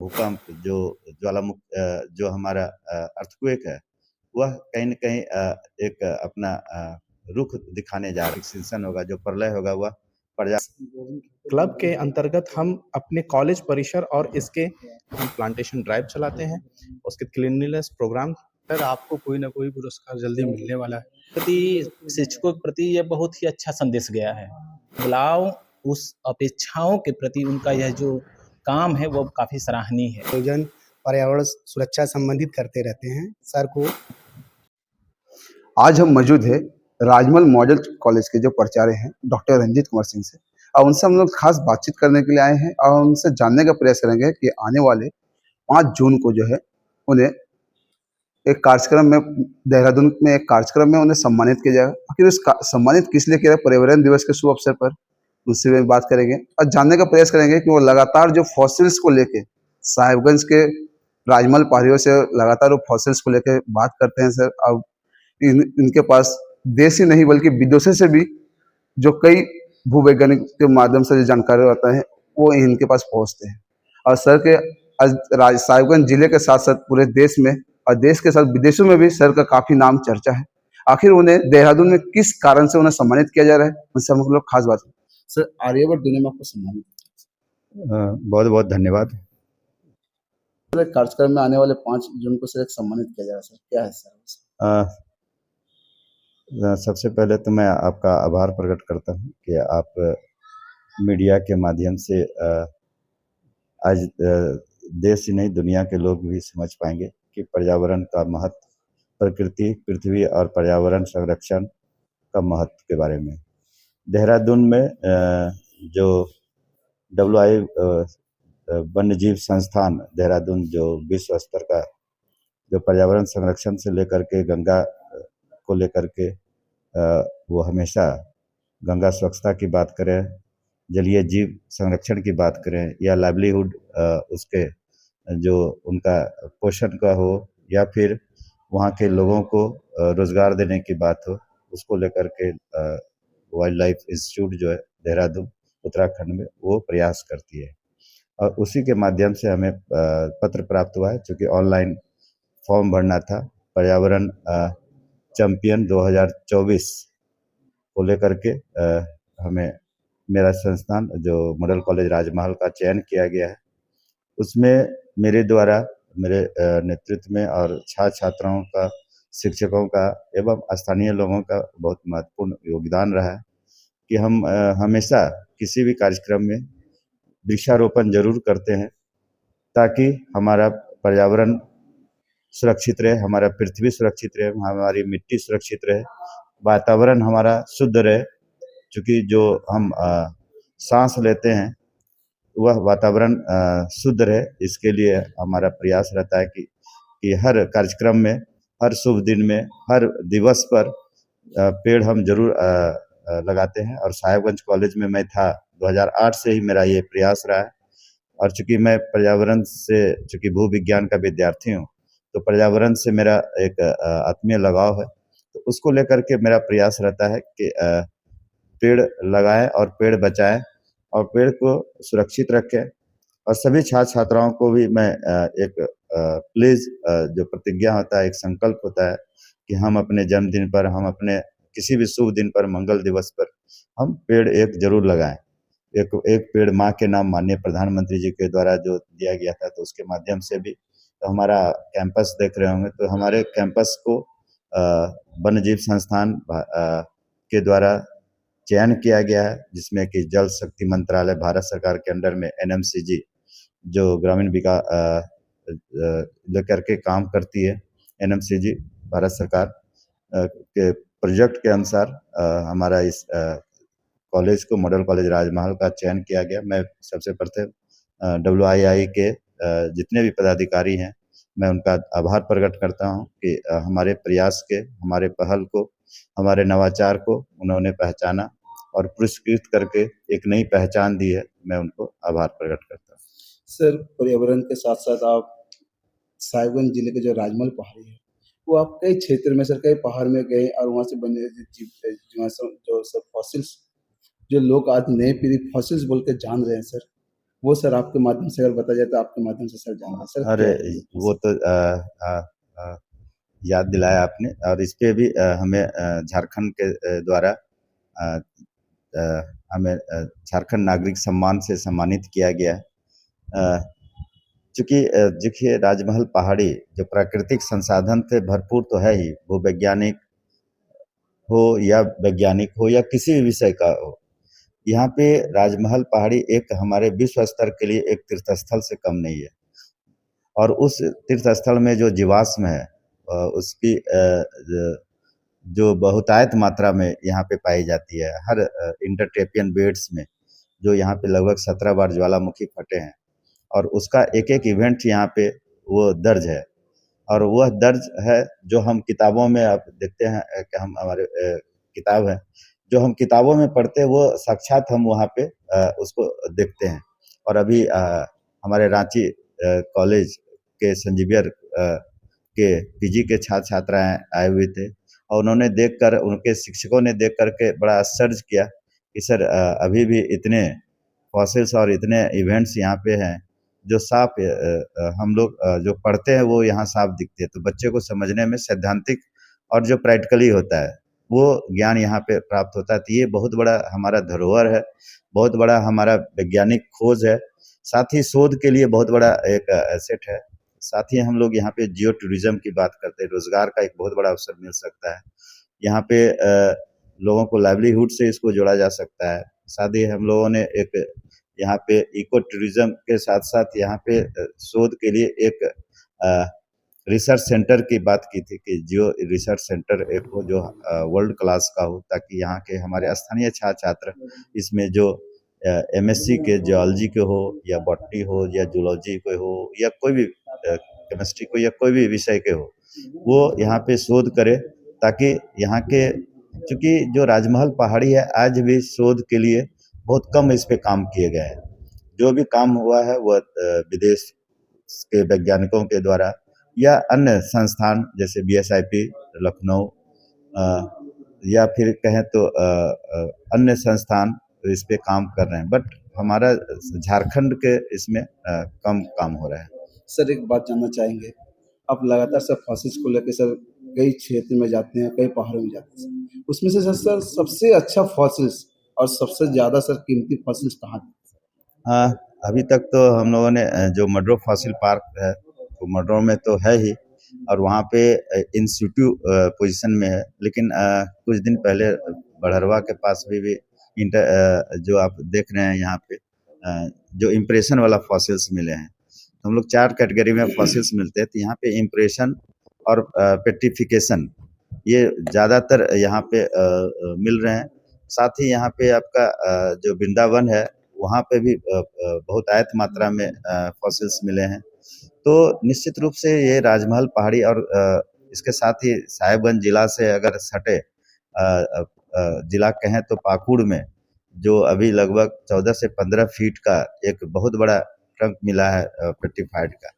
भूकंप जो हमारा अर्थक्वेक है, वह कहीं न कहीं एक अपना रुख दिखाने जा रहा है। एक्सटिंक्शन होगा, जो प्रलय होगा वह पर्या क्लब के अंतर्गत हम अपने कॉलेज परिसर और इसके हम प्लांटेशन ड्राइव चलाते हैं। उसके क्लीनलीनेस प्रोग्राम सर आपको कोई ना कोई पुरस्कार जल्दी मिलने वाला है। प्रति शिक्षकों के प्रति ये बहुत ही अच्छा संदेश गया है। बदलाव उस अपेक्षाओं के प्रति उनका यह जो काम है वो काफ़ी सराहनीय है। आयोजन पर्यावरण सुरक्षा संबंधित करते रहते हैं। सर को आज हम मौजूद है राजमहल मॉडल कॉलेज के जो प्राचार्य हैं डॉक्टर रंजीत कुमार सिंह से, और उनसे हम लोग खास बातचीत करने के लिए आए हैं और उनसे जानने का प्रयास करेंगे कि आने वाले 5 जून को जो है उन्हें एक कार्यक्रम में देहरादून में एक कार्यक्रम में उन्हें सम्मानित किया जाएगा। आखिर सम्मानित किस लिए किया, पर्यावरण दिवस के शुभ अवसर पर उनसे भी बात करेंगे और जानने का प्रयास करेंगे कि वो लगातार जो फॉसिल्स को लेके साहिबगंज के राजमहल पहाड़ियों से लगातार वो फॉसिल्स को लेके बात करते हैं सर। अब इनके पास देश ही नहीं बल्कि विदेशों से भी जो कई भूवैज्ञानिक के माध्यम से जो जानकारी होता है वो इनके पास पहुंचते हैं। और सर के साहिबगंज जिले के साथ साथ पूरे देश में और देश के साथ विदेशों में भी सर का काफी नाम चर्चा है। आखिर उन्हें देहरादून में किस कारण से उन्हें सम्मानित किया जा रहा है, उनसे हम लोग खास बात सर। आर्यभट्ट दुनिया में आपको सम्मानित बहुत बहुत धन्यवाद। कार्यक्रम में आने वाले 5 जून को सर एक सम्मानित किया जा रहा है सर, क्या है सर? सबसे पहले तो मैं आपका आभार प्रकट करता हूँ कि आप मीडिया के माध्यम से आज देश ही नहीं दुनिया के लोग भी समझ पाएंगे कि पर्यावरण का महत्व, प्रकृति, पृथ्वी और पर्यावरण संरक्षण का महत्व के बारे में। देहरादून में जो वन्यजीव संस्थान देहरादून जो विश्व स्तर का जो पर्यावरण संरक्षण से लेकर के गंगा को लेकर के वो हमेशा गंगा स्वच्छता की बात करें, जलीय जीव संरक्षण की बात करें या लाइवलीहुड उसके जो उनका पोषण का हो या फिर वहाँ के लोगों को रोजगार देने की बात हो, उसको लेकर के वाइल्ड लाइफ इंस्टीट्यूट जो है देहरादून उत्तराखंड में वो प्रयास करती है। और उसी के माध्यम से हमें पत्र प्राप्त हुआ है, चूँकि ऑनलाइन फॉर्म भरना था पर्यावरण चैंपियन 2024 को लेकर के हमें मेरा संस्थान जो मॉडल कॉलेज राजमहल का चयन किया गया है। उसमें मेरे द्वारा मेरे नेतृत्व में और छात्र छात्राओं का, शिक्षकों का एवं स्थानीय लोगों का बहुत महत्वपूर्ण योगदान रहा है कि हम हमेशा किसी भी कार्यक्रम में वृक्षारोपण जरूर करते हैं ताकि हमारा पर्यावरण सुरक्षित रहे, हमारा पृथ्वी सुरक्षित रहे, हमारी मिट्टी सुरक्षित रहे, वातावरण हमारा शुद्ध रहे। चूँकि जो हम सांस लेते हैं वह वातावरण शुद्ध रहे, इसके लिए हमारा प्रयास रहता है कि हर कार्यक्रम में, हर शुभ दिन में, हर दिवस पर पेड़ हम जरूर लगाते हैं। और साहिबगंज कॉलेज में मैं था 2008 से ही मेरा ये प्रयास रहा है। और चूँकि मैं पर्यावरण से, चूँकि भू विज्ञान का विद्यार्थी हूँ, तो पर्यावरण से मेरा एक आत्मीय लगाव है, तो उसको लेकर के मेरा प्रयास रहता है कि पेड़ लगाएं और पेड़ बचाएं और पेड़ को सुरक्षित रखें। और सभी छात्र छात्राओं को भी मैं एक प्लीज जो प्रतिज्ञा होता है, एक संकल्प होता है कि हम अपने जन्मदिन पर, हम अपने किसी भी शुभ दिन पर, मंगल दिवस पर हम पेड़ एक जरूर लगाएं। एक पेड़ माँ के नाम माननीय प्रधानमंत्री जी के द्वारा जो दिया गया था, तो उसके माध्यम से भी तो हमारा कैंपस देख रहे होंगे, तो हमारे कैंपस को वन्यजीव संस्थान के द्वारा चयन किया गया है, जिसमें कि जल शक्ति मंत्रालय भारत सरकार के अंडर में NMCG जो ग्रामीण विकास लेकर के काम करती है, NMCG भारत सरकार के प्रोजेक्ट के अनुसार हमारा इस कॉलेज को मॉडल कॉलेज राजमहल का चयन किया गया। मैं सबसे प्रथम WII के जितने भी पदाधिकारी हैं, मैं उनका आभार प्रकट करता हूं कि हमारे प्रयास के, हमारे पहल को, हमारे नवाचार को उन्होंने पहचाना और पुरस्कृत करके एक नई पहचान दी है। मैं उनको आभार प्रकट करता हूँ। सर, पर्यावरण के साथ साथ आप साहिबगंज जिले के जो राजमहल पहाड़ी है, वो आप कई क्षेत्र में सर, कई पहाड़ में गए और वहाँ से बने जो सब फॉसिल्स, जो लोग आज नई पीढ़ी फॉसिल्स बोल के जान रहे हैं सर, वो सर आपके माध्यम से अगर बताया जाए तो आपके माध्यम से सर जानेंगे सर अरे क्या है? वो तो अ, याद दिलाया आपने, और इस पे भी हमें झारखंड के द्वारा अ, हमें झारखंड नागरिक सम्मान से सम्मानित किया गया। चूँकि देखिए, राजमहल पहाड़ी जो प्राकृतिक संसाधन से भरपूर तो है ही, भूवैज्ञानिक हो या वैज्ञानिक हो या किसी भी विषय का हो, यहाँ पे राजमहल पहाड़ी एक हमारे विश्व स्तर के लिए एक तीर्थ स्थल से कम नहीं है। और उस तीर्थ स्थल में जो जीवाश्म है उसकी जो बहुतायत मात्रा में यहाँ पे पाई जाती है। हर इंटरट्रेपियन बेड्स में जो यहाँ पे लगभग 17 बार ज्वालामुखी फटे हैं, और उसका एक-एक इवेंट यहाँ पे वो दर्ज है। और वह दर्ज है जो हम किताबों में आप देखते हैं कि हम हमारे किताब है, जो हम किताबों में पढ़ते हैं वो साक्षात हम वहाँ पे उसको देखते हैं। और अभी हमारे रांची कॉलेज के संत जेवियर के पीजी के छात्र-छात्राएँ आए हुए थे, और उन्होंने देखकर, उनके शिक्षकों ने देख कर के बड़ा आश्चर्य किया कि सर अभी भी इतने फॉसिल्स और इतने इवेंट्स यहाँ पे हैं जो साफ हम लोग जो पढ़ते हैं वो यहाँ साफ दिखते हैं। तो बच्चे को समझने में सैद्धांतिक और जो प्रैक्टिकली होता है वो ज्ञान यहाँ पे प्राप्त होता है। तो ये बहुत बड़ा हमारा धरोहर है, बहुत बड़ा हमारा वैज्ञानिक खोज है, साथ ही शोध के लिए बहुत बड़ा एक एसेट है। साथ ही हम लोग यहाँ पे जियो टूरिज्म की बात करते हैं, रोजगार का एक बहुत बड़ा अवसर मिल सकता है। यहाँ पे लोगों को लाइवलीहुड से इसको जोड़ा जा सकता है। साथ ही हम लोगों ने एक यहाँ पे इको टूरिज्म के साथ-साथ यहाँ पे शोध के लिए एक रिसर्च सेंटर की बात की थी कि जियो रिसर्च सेंटर एक हो जो वर्ल्ड क्लास का हो, ताकि यहाँ के हमारे स्थानीय छात्र इसमें जो एमएससी के जियोलॉजी के हो या बॉटनी हो या जूलॉजी के हो या कोई भी केमिस्ट्री को या कोई भी विषय के हो, वो यहाँ पे शोध करे, ताकि यहाँ के, चूँकि जो राजमहल पहाड़ी है आज भी शोध के लिए बहुत कम इस पे काम किए गए हैं। जो भी काम हुआ है वह विदेश के वैज्ञानिकों के द्वारा या अन्य संस्थान जैसे बीएसआईपी लखनऊ या फिर कहें तो अन्य संस्थान इस पे काम कर रहे हैं, बट हमारा झारखंड के इसमें कम काम हो रहा है। सर एक बात जानना चाहेंगे, आप लगातार सर फॉसिल्स को लेके सर कई क्षेत्र में जाते हैं, कई पहाड़ों में जाते हैं सर। उसमें से सर सबसे अच्छा फॉसिल्स और सबसे ज़्यादा सर कीमती फॉसिल्स कहाँ थे? हाँ, अभी तक तो हम लोगों ने जो मडरो फॉसिल पार्क है, तो मडरो में तो है ही, और वहाँ पे इन सिटू पोजीशन में है। लेकिन कुछ दिन पहले बड़हरवा के पास भी जो आप देख रहे हैं यहाँ पे जो इम्प्रेशन वाला फॉसिल्स मिले हैं। तो हम लोग 4 कैटेगरी में फॉसिल्स मिलते हैं। तो यहाँ पे इम्प्रेशन और पेट्रिफिकेशन ये ज़्यादातर यहाँ पे मिल रहे हैं। साथ ही यहाँ पे आपका जो वृंदावन है वहाँ पे भी बहुत आयत मात्रा में फॉसिल्स मिले हैं। तो निश्चित रूप से ये राजमहल पहाड़ी और इसके साथ ही साहेबगंज जिला से अगर सटे जिला कहें तो पाकुड़ में जो अभी लगभग 14 से 15 फीट का एक बहुत बड़ा ट्रंक मिला है पेट्रीफाइड का,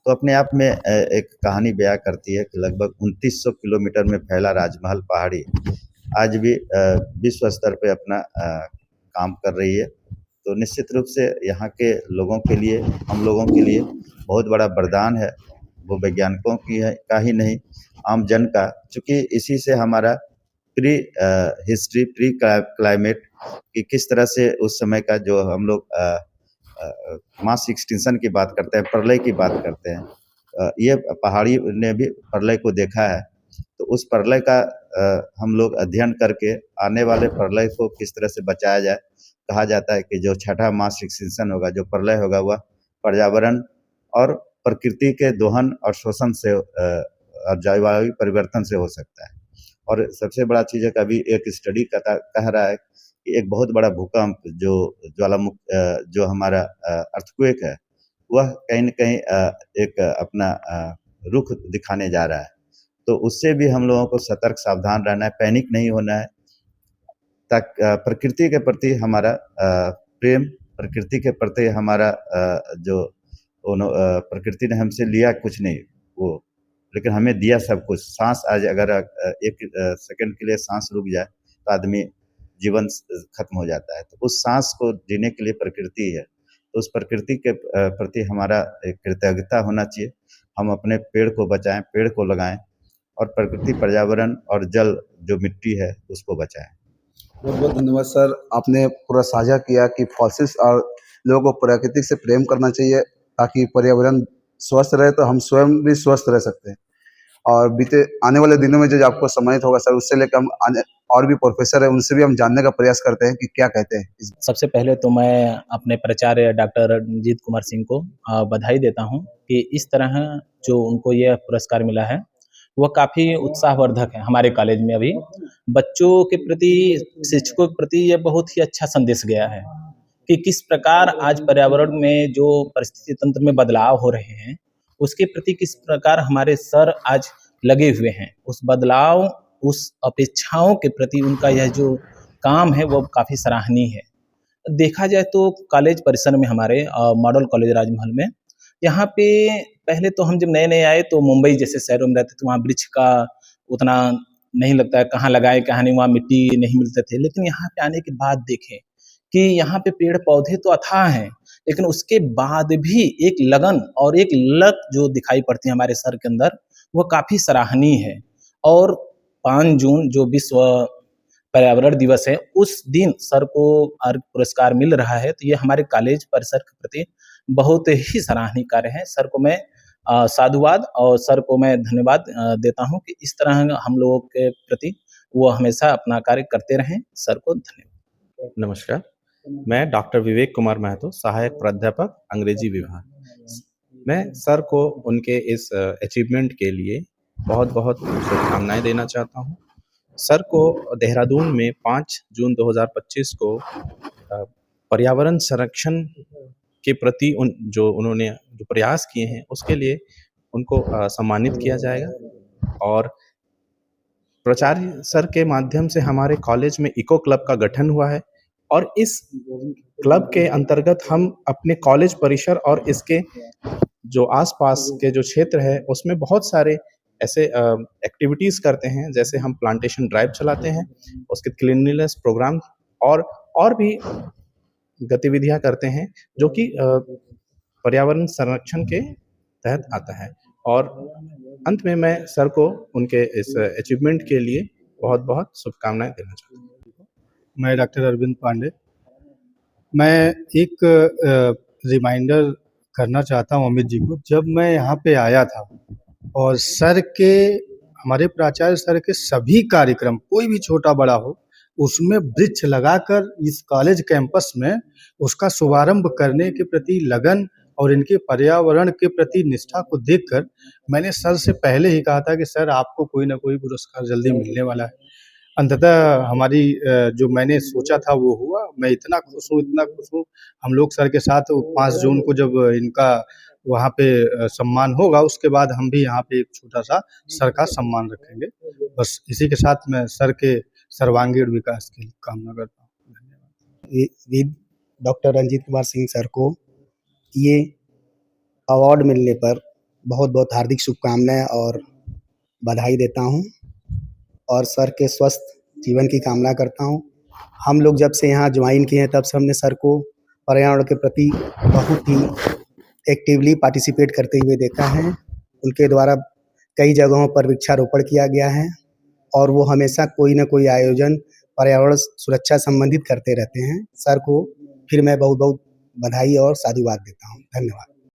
तो अपने आप में एक कहानी बयां करती है कि लगभग 2900 किलोमीटर में फैला राजमहल पहाड़ी आज भी विश्व स्तर पे अपना काम कर रही है। तो निश्चित रूप से यहाँ के लोगों के लिए, हम लोगों के लिए बहुत बड़ा वरदान है, वो वैज्ञानिकों की है का ही नहीं, आम जन का, चूँकि इसी से हमारा प्री हिस्ट्री, प्री क्लाइमेट कि किस तरह से उस समय का जो हम लोग मास एक्सटिंक्शन की बात करते हैं, प्रलय की बात करते हैं, ये पहाड़ी ने भी प्रलय को देखा है। तो उस प्रलय का हम लोग अध्ययन करके आने वाले प्रलय को किस तरह से बचाया जाए। कहा जाता है कि जो छठा मास एक्सटिंक्शन होगा, जो प्रलय होगा, वह पर्यावरण और प्रकृति के दोहन और शोषण से और जलवायु परिवर्तन से हो सकता है। और सबसे बड़ा चीज़ है कि अभी एक स्टडी कह रहा है कि एक बहुत बड़ा भूकंप जो जो हमारा अर्थक्वेक है, वह कहीं न कहीं एक अपना रुख दिखाने जा रहा है। तो उससे भी हम लोगों को सतर्क सावधान रहना है, पैनिक नहीं होना है, प्रकृति के प्रति हमारा प्रेम, प्रकृति के प्रति हमारा जो प्रकृति ने हमसे लिया कुछ नहीं वो, लेकिन हमें दिया सब कुछ। सांस आज अगर एक सेकंड के लिए सांस रुक जाए तो आदमी जीवन खत्म हो जाता है। तो उस सांस को जीने के लिए प्रकृति है, तो उस प्रकृति के प्रति हमारा एक कृतज्ञता होना चाहिए। हम अपने पेड़ को बचाएं, पेड़ को लगाएं और प्रकृति, पर्यावरण और जल जो मिट्टी है उसको बचाएं। बहुत बहुत धन्यवाद सर, आपने पूरा साझा किया कि फॉसिल्स और लोगों को प्रकृति से प्रेम करना चाहिए ताकि पर्यावरण स्वस्थ रहे तो हम स्वयं भी स्वस्थ रह सकते हैं। और बीते आने वाले दिनों में जो आपको सम्मानित होगा सर, उससे लेकर हम और भी प्रोफेसर है उनसे भी हम जानने का प्रयास करते हैं कि क्या कहते हैं इस। सबसे पहले तो मैं अपने प्राचार्य डॉक्टर रणजीत कुमार सिंह को बधाई देता हूं कि इस तरह जो उनको यह पुरस्कार मिला है वह काफ़ी उत्साहवर्धक है। हमारे कॉलेज में अभी बच्चों के प्रति, शिक्षकों के प्रति यह बहुत ही अच्छा संदेश गया है कि किस प्रकार आज पर्यावरण में जो परिस्थिति तंत्र में बदलाव हो रहे हैं उसके प्रति किस प्रकार हमारे सर आज लगे हुए हैं। उस बदलाव, उस अपेक्षाओं के प्रति उनका यह जो काम है वो काफ़ी सराहनीय है। देखा जाए तो कॉलेज परिसर में हमारे मॉडल कॉलेज राजमहल में यहाँ पे पहले तो हम जब नए नए आए तो मुंबई जैसे शहरों में रहते तो वहाँ वृक्ष का उतना नहीं लगता है, कहाँ लगाए कहाँ नहीं, वहाँ मिट्टी नहीं मिलते थे। लेकिन यहाँ पे आने के बाद देखें कि यहाँ पे पेड़ पौधे तो अथाह हैं, लेकिन उसके बाद भी एक लगन और एक लत जो दिखाई पड़ती है हमारे सर के अंदर वह काफ़ी सराहनीय है। और 5 जून जो विश्व पर्यावरण दिवस है उस दिन सर को पुरस्कार मिल रहा है, तो ये हमारे कॉलेज परिसर के प्रति बहुत ही सराहनीय कार्य है। सर को मैं साधुवाद और सर को मैं धन्यवाद देता हूँ कि इस तरह हम लोगों के प्रति वो हमेशा अपना कार्य करते रहें। सर को धन्यवाद। नमस्कार, मैं डॉक्टर विवेक कुमार महतो, सहायक प्राध्यापक अंग्रेजी विभाग। मैं सर को उनके इस अचीवमेंट के लिए बहुत बहुत शुभकामनाएं देना चाहता हूं। सर को देहरादून में 5 जून 2025 को पर्यावरण संरक्षण के प्रति उन्होंने जो प्रयास किए हैं उसके लिए उनको सम्मानित किया जाएगा। और प्राचार्य सर के माध्यम से हमारे कॉलेज में इको क्लब का गठन हुआ है और इस क्लब के अंतर्गत हम अपने कॉलेज परिसर और इसके जो आसपास के जो क्षेत्र है उसमें बहुत सारे ऐसे एक्टिविटीज़ करते हैं। जैसे हम प्लांटेशन ड्राइव चलाते हैं, उसके क्लीनलीनेस प्रोग्राम और भी गतिविधियां करते हैं जो कि पर्यावरण संरक्षण के तहत आता है। और अंत में मैं सर को उनके इस अचीवमेंट के लिए बहुत बहुत शुभकामनाएं देना चाहता हूँ। मैं डॉक्टर अरविंद पांडे। मैं एक रिमाइंडर करना चाहता हूँ अमित जी को। जब मैं यहाँ पे आया था और सर के, हमारे प्राचार्य सर के सभी कार्यक्रम कोई भी छोटा बड़ा हो उसमें वृक्ष लगाकर इस कॉलेज कैंपस में उसका शुभारंभ करने के प्रति लगन और इनके पर्यावरण के प्रति निष्ठा को देखकर मैंने सर से पहले ही कहा था कि सर आपको कोई ना कोई पुरस्कार जल्दी मिलने वाला है। अंततः हमारी जो मैंने सोचा था वो हुआ। मैं इतना खुश हूँ। हम लोग सर के साथ 5 जून को जब इनका वहाँ पे सम्मान होगा उसके बाद हम भी यहाँ पे एक छोटा सा सर का सम्मान रखेंगे। बस इसी के साथ मैं सर के सर्वांगीण विकास की कामना करता हूँ। धन्यवाद। डॉक्टर रंजीत कुमार सिंह सर को ये अवार्ड मिलने पर बहुत बहुत हार्दिक शुभकामनाएं और बधाई देता हूँ और सर के स्वस्थ जीवन की कामना करता हूँ। हम लोग जब से यहाँ ज्वाइन किए हैं तब से हमने सर को पर्यावरण के प्रति बहुत ही एक्टिवली पार्टिसिपेट करते हुए देखा है। उनके द्वारा कई जगहों पर वृक्षारोपण किया गया है और वो हमेशा कोई ना कोई आयोजन पर्यावरण सुरक्षा संबंधित करते रहते हैं। सर को फिर मैं बहुत बहुत बधाई और साधुवाद देता हूँ। धन्यवाद।